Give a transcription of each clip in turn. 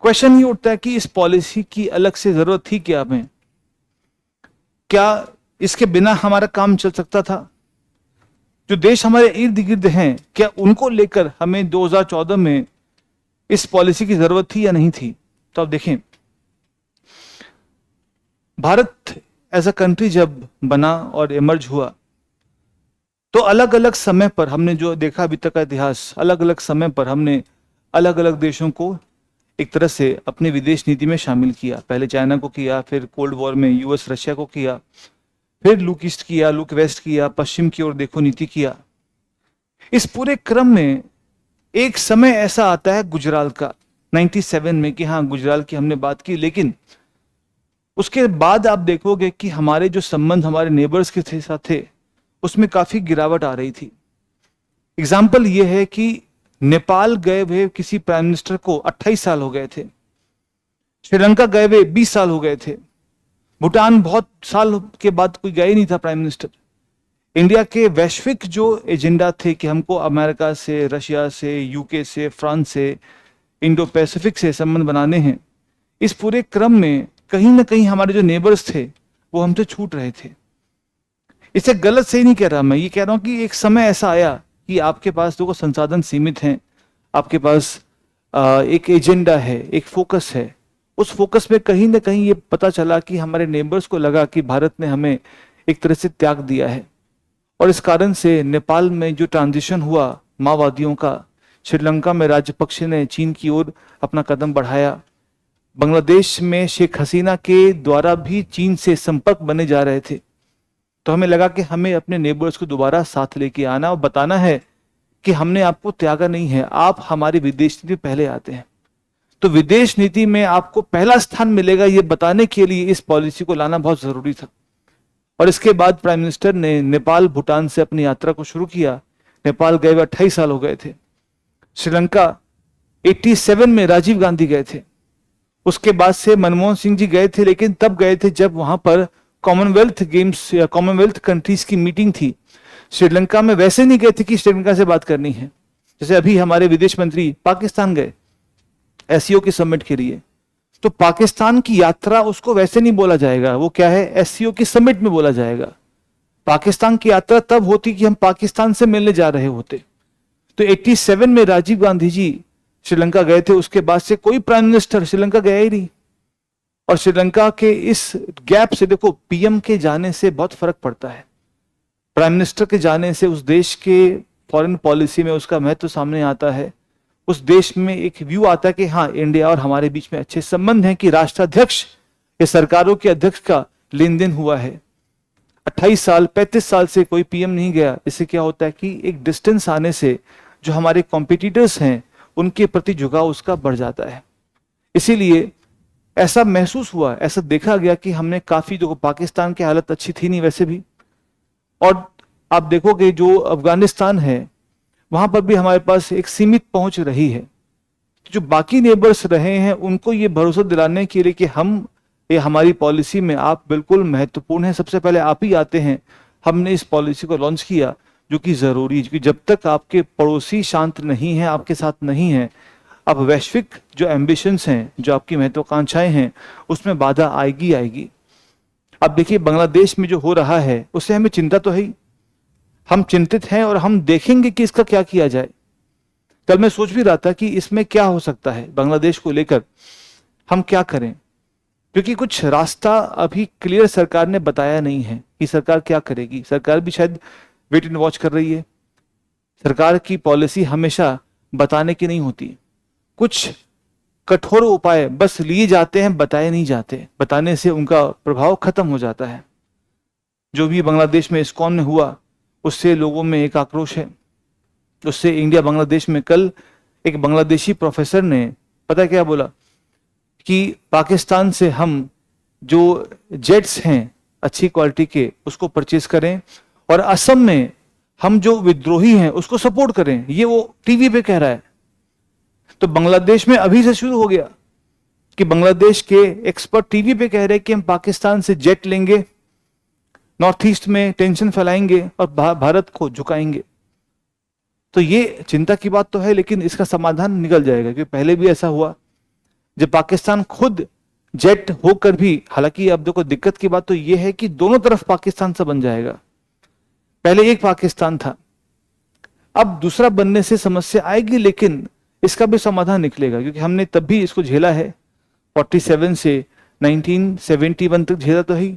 Question ये उठता है कि इस पॉलिसी की अलग से जरूरत थी क्या हमें? क्या इसके बिना हमारा काम चल सकता था? जो देश हमारे इर्द गिर्द हैं, क्या उनको लेकर हमें 2014 में इस पॉलिसी की जरूरत थी या नहीं थी? तो आप देखें, भारत एज अ कंट्री जब बना और इमर्ज हुआ, तो अलग अलग समय पर हमने जो देखा अभी तक का इतिहास, अलग अलग समय पर हमने अलग अलग देशों को एक तरह से अपनी विदेश नीति में शामिल किया। पहले चाइना को किया, फिर कोल्ड वॉर में यूएस रशिया को किया, फिर लुक ईस्ट किया, लुक वेस्ट किया, पश्चिम की ओर देखो नीति किया। इस पूरे क्रम में एक समय ऐसा आता है गुजराल का 97 में कि हाँ, गुजराल की हमने बात की, लेकिन उसके बाद आप देखोगे कि हमारे जो संबंध हमारे नेबर्स के साथ थे उसमें काफी गिरावट आ रही थी। एग्जाम्पल ये है कि नेपाल गए हुए किसी प्राइम मिनिस्टर को 28 साल हो गए थे, श्रीलंका गए हुए 20 साल हो गए थे, भूटान बहुत साल के बाद कोई गया ही नहीं था प्राइम मिनिस्टर। इंडिया के वैश्विक जो एजेंडा थे कि हमको अमेरिका से, रशिया से, यूके से, फ्रांस से, इंडो पैसिफिक से संबंध बनाने हैं, इस पूरे क्रम में कहीं ना कहीं हमारे जो नेबर्स थे वो हमसे छूट रहे थे। इसे गलत सही नहीं कह रहा मैं, ये कह रहा हूं कि एक समय ऐसा आया कि आपके पास जो संसाधन सीमित हैं, आपके पास एक एजेंडा है, एक फोकस है, उस फोकस में कहीं ना कहीं ये पता चला कि हमारे नेबर्स को लगा कि भारत ने हमें एक तरह से त्याग दिया है, और इस कारण से नेपाल में जो ट्रांजिशन हुआ माओवादियों का, श्रीलंका में राजपक्षे ने चीन की ओर अपना कदम बढ़ाया, बांग्लादेश में शेख हसीना के द्वारा भी चीन से संपर्क बने जा रहे थे, तो हमें लगा कि हमें अपने नेबर्स को दोबारा साथ लेके आना और बताना है कि हमने आपको त्यागा नहीं है, आप हमारी विदेश नीति पहले आते हैं। तो विदेश नीति में आपको पहला स्थान मिलेगा, ये बताने के लिए इस पॉलिसी को लाना बहुत जरूरी था। और इसके बाद प्राइम मिनिस्टर ने नेपाल भूटान से अपनी यात्रा को शुरू किया। नेपाल गए हुए 28 साल हो गए थे। श्रीलंका 87 में राजीव गांधी गए थे। उसके बाद से मनमोहन सिंह जी गए थे, लेकिन तब गए थे जब वहां पर कॉमनवेल्थ गेम्स या कॉमनवेल्थ कंट्रीज की मीटिंग थी। श्रीलंका में वैसे नहीं गए थे कि श्रीलंका से बात करनी है, जैसे अभी हमारे विदेश मंत्री पाकिस्तान गए एससीओ की समिट के लिए, तो पाकिस्तान की यात्रा उसको वैसे नहीं बोला जाएगा, वो क्या है, एससीओ की समिट में बोला जाएगा। पाकिस्तान की यात्रा तब होती कि हम पाकिस्तान से मिलने जा रहे होते। तो 87 में राजीव गांधी जी श्रीलंका गए थे, उसके बाद से कोई प्राइम मिनिस्टर श्रीलंका गया ही नहीं। और श्रीलंका के इस गैप से देखो, पीएम के जाने से बहुत फर्क पड़ता है। प्राइम मिनिस्टर के जाने से उस देश के फॉरेन पॉलिसी में उसका महत्व सामने आता है। उस देश में एक व्यू आता है कि हाँ, इंडिया और हमारे बीच में अच्छे संबंध हैं, कि राष्ट्राध्यक्ष या सरकारों के अध्यक्ष का लेन देन हुआ है। 28 साल 35 साल से कोई पीएम नहीं गया। इससे क्या होता है कि एक डिस्टेंस आने से जो हमारे कॉम्पिटिटर्स हैं उनके प्रति झुकाव उसका बढ़ जाता है। इसीलिए ऐसा महसूस हुआ, ऐसा देखा गया कि हमने काफी, जो पाकिस्तान की हालत अच्छी थी नहीं वैसे भी, और आप देखोगे जो अफगानिस्तान है वहां पर भी हमारे पास एक सीमित पहुंच रही है। जो बाकी नेबर्स रहे हैं उनको ये भरोसा दिलाने के लिए कि हम, ये हमारी पॉलिसी में आप बिल्कुल महत्वपूर्ण है, सबसे पहले आप ही आते हैं, हमने इस पॉलिसी को लॉन्च किया, जो कि जरूरी है। क्योंकि जब तक आपके पड़ोसी शांत नहीं है, आपके साथ नहीं है, अब वैश्विक जो एम्बिशंस हैं, जो आपकी महत्वाकांक्षाएं हैं, उसमें बाधा आएगी आएगी। अब देखिए बांग्लादेश में जो हो रहा है उससे हमें चिंता तो है ही, हम चिंतित हैं और हम देखेंगे कि इसका क्या किया जाए। कल मैं सोच भी रहा था कि इसमें क्या हो सकता है, बांग्लादेश को लेकर हम क्या करें, क्योंकि कुछ रास्ता अभी क्लियर सरकार ने बताया नहीं है कि सरकार क्या करेगी। सरकार भी शायद वेट एंड वॉच कर रही है। सरकार की पॉलिसी हमेशा बताने की नहीं होती, कुछ कठोर उपाय बस लिए जाते हैं, बताए नहीं जाते, बताने से उनका प्रभाव खत्म हो जाता है। जो भी बांग्लादेश में इस्कॉन में हुआ उससे लोगों में एक आक्रोश है, उससे इंडिया बांग्लादेश में कल एक बांग्लादेशी प्रोफेसर ने पता क्या बोला कि पाकिस्तान से हम जो जेट्स हैं अच्छी क्वालिटी के उसको परचेज करें, और असम में हम जो विद्रोही हैं उसको सपोर्ट करें। ये वो टीवी पे कह रहा है। तो बांग्लादेश में अभी से शुरू हो गया कि बांग्लादेश के एक्सपर्ट टीवी पे कह रहे हैं कि हम पाकिस्तान से जेट लेंगे, नॉर्थ ईस्ट में टेंशन फैलाएंगे और भारत को झुकाएंगे। तो ये चिंता की बात तो है, लेकिन इसका समाधान निकल जाएगा, क्योंकि पहले भी ऐसा हुआ। जब पाकिस्तान खुद जेट होकर भी, हालांकि अब देखो दिक्कत की बात तो यह है कि दोनों तरफ पाकिस्तान से बन जाएगा। पहले एक पाकिस्तान था, अब दूसरा बनने से समस्या आएगी, लेकिन इसका भी समाधान निकलेगा, क्योंकि हमने तब भी इसको झेला है, 47 से 1971 तक झेला तो है।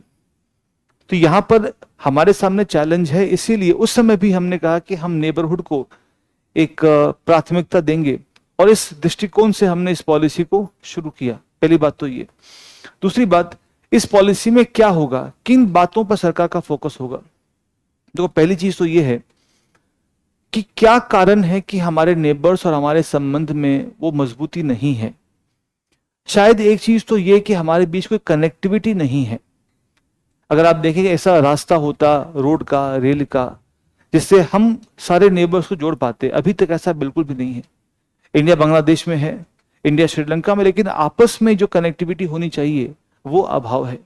तो यहां पर हमारे सामने चैलेंज है, इसीलिए उस समय भी हमने कहा कि हम नेबरहुड को एक प्राथमिकता देंगे, और इस दृष्टिकोण से हमने इस पॉलिसी को शुरू किया। पहली बात तो ये। दूसरी बात, इस पॉलिसी में क्या होगा, किन बातों पर सरकार का फोकस होगा। देखो पहली चीज तो ये है कि क्या कारण है कि हमारे नेबर्स और हमारे संबंध में वो मजबूती नहीं है। शायद एक चीज तो ये कि हमारे बीच कोई कनेक्टिविटी नहीं है। अगर आप देखेंगे ऐसा रास्ता होता रोड का, रेल का, जिससे हम सारे नेबर्स को जोड़ पाते, अभी तक ऐसा बिल्कुल भी नहीं है। इंडिया बांग्लादेश में है, इंडिया श्रीलंका में, लेकिन आपस में जो कनेक्टिविटी होनी चाहिए वो अभाव है।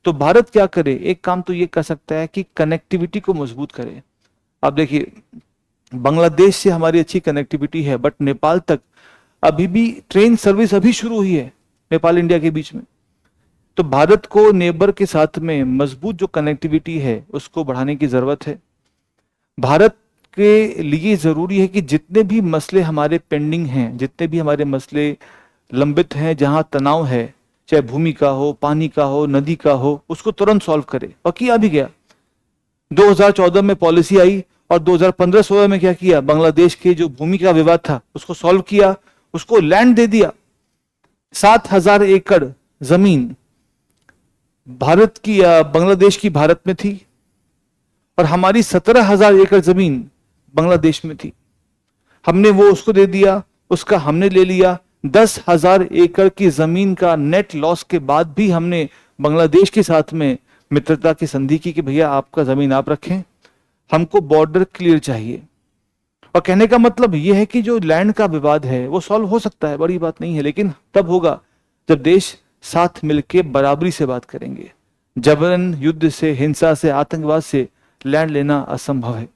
तो भारत क्या करे, एक काम तो ये कर सकता है कि कनेक्टिविटी को मजबूत करे। आप देखिए बांग्लादेश से हमारी अच्छी कनेक्टिविटी है, बट नेपाल तक अभी भी ट्रेन सर्विस अभी शुरू हुई है, नेपाल इंडिया के बीच में। तो भारत को नेबर के साथ में मजबूत जो कनेक्टिविटी है उसको बढ़ाने की जरूरत है। भारत के लिए जरूरी है कि जितने भी मसले हमारे पेंडिंग हैं, जितने भी हमारे मसले लंबित हैं, जहां तनाव है, चाहे भूमि का हो, पानी का हो, नदी का हो, उसको तुरंत सॉल्व करे, और किया भी गया। 2014 में पॉलिसी आई, और 2015-16 में क्या किया, बांग्लादेश के जो भूमि का विवाद था उसको सॉल्व किया, उसको लैंड दे दिया। 7,000 एकड़ जमीन भारत की, बांग्लादेश की भारत में थी, और हमारी 17,000 एकड़ जमीन बांग्लादेश में थी। हमने वो उसको दे दिया, उसका हमने ले लिया। 10,000 एकड़ की जमीन का नेट लॉस के बाद भी हमने बांग्लादेश के साथ में मित्रता की संधि की कि भैया आपका जमीन आप रखें, हमको बॉर्डर क्लियर चाहिए। और कहने का मतलब यह है कि जो लैंड का विवाद है वो सॉल्व हो सकता है, बड़ी बात नहीं है, लेकिन तब होगा जब देश साथ मिलकर बराबरी से बात करेंगे। जबरन, युद्ध से, हिंसा से, आतंकवाद से लैंड लेना असंभव है।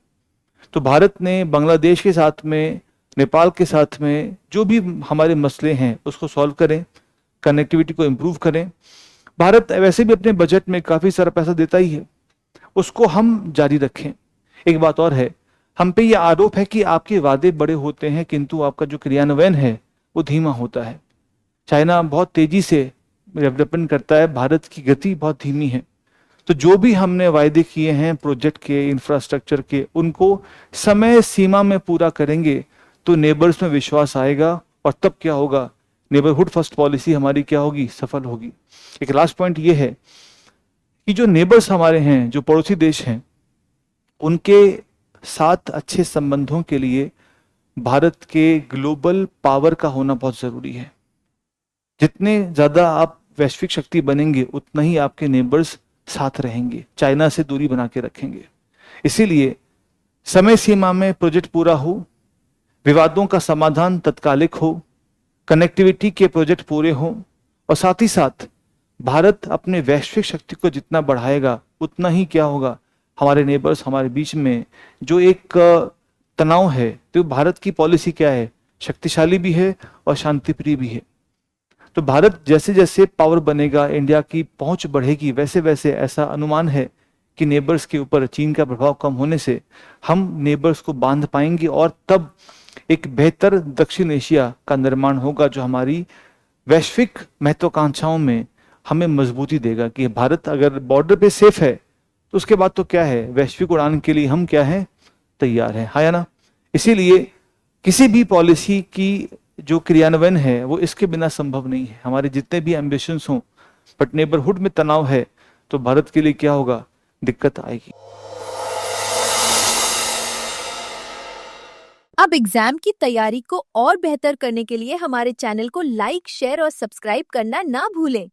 तो भारत ने बांग्लादेश के साथ में, नेपाल के साथ में जो भी हमारे मसले हैं उसको सॉल्व करें, कनेक्टिविटी को इंप्रूव करें। भारत वैसे भी अपने बजट में काफी सारा पैसा देता ही है, उसको हम जारी रखें। एक बात और है, हम पे यह आरोप है कि आपके वादे बड़े होते हैं किंतु आपका जो क्रियान्वयन है वो धीमा होता है। चाइना बहुत तेजी से डेवलपमेंट करता है, भारत की गति बहुत धीमी है। तो जो भी हमने वायदे किए हैं प्रोजेक्ट के, इंफ्रास्ट्रक्चर के, उनको समय सीमा में पूरा करेंगे तो नेबर्स में विश्वास आएगा, और तब क्या होगा, नेबरहुड फर्स्ट पॉलिसी हमारी क्या होगी, सफल होगी। एक लास्ट पॉइंट ये है कि जो नेबर्स हमारे हैं, जो पड़ोसी देश हैं, उनके साथ अच्छे संबंधों के लिए भारत के ग्लोबल पावर का होना बहुत जरूरी है। जितने ज्यादा आप वैश्विक शक्ति बनेंगे उतना ही आपके नेबर्स साथ रहेंगे, चाइना से दूरी बना के रखेंगे। इसीलिए समय सीमा में प्रोजेक्ट पूरा हो, विवादों का समाधान तत्कालिक हो, कनेक्टिविटी के प्रोजेक्ट पूरे हों, और साथ ही साथ भारत अपने वैश्विक शक्ति को जितना बढ़ाएगा उतना ही क्या होगा, हमारे नेबर्स, हमारे बीच में जो एक तनाव है, तो भारत की पॉलिसी क्या है, शक्तिशाली भी है और शांतिप्रिय भी है। तो भारत जैसे जैसे पावर बनेगा, इंडिया की पहुंच बढ़ेगी, वैसे वैसे ऐसा अनुमान है कि नेबर्स के ऊपर चीन का प्रभाव कम होने से हम नेबर्स को बांध पाएंगे, और तब एक बेहतर दक्षिण एशिया का निर्माण होगा जो हमारी वैश्विक महत्वाकांक्षाओं में हमें मजबूती देगा। कि भारत अगर बॉर्डर पे सेफ है तो उसके बाद तो क्या है, वैश्विक उड़ान के लिए हम क्या है, तैयार है, हाँ या ना। इसीलिए किसी भी पॉलिसी की जो क्रियान्वयन है वो इसके बिना संभव नहीं है। हमारे जितने भी एम्बिशंस हों, बट नेबरहुड में तनाव है तो भारत के लिए क्या होगा, दिक्कत आएगी। अब एग्जाम की तैयारी को और बेहतर करने के लिए हमारे चैनल को लाइक, शेयर और सब्सक्राइब करना ना भूलें।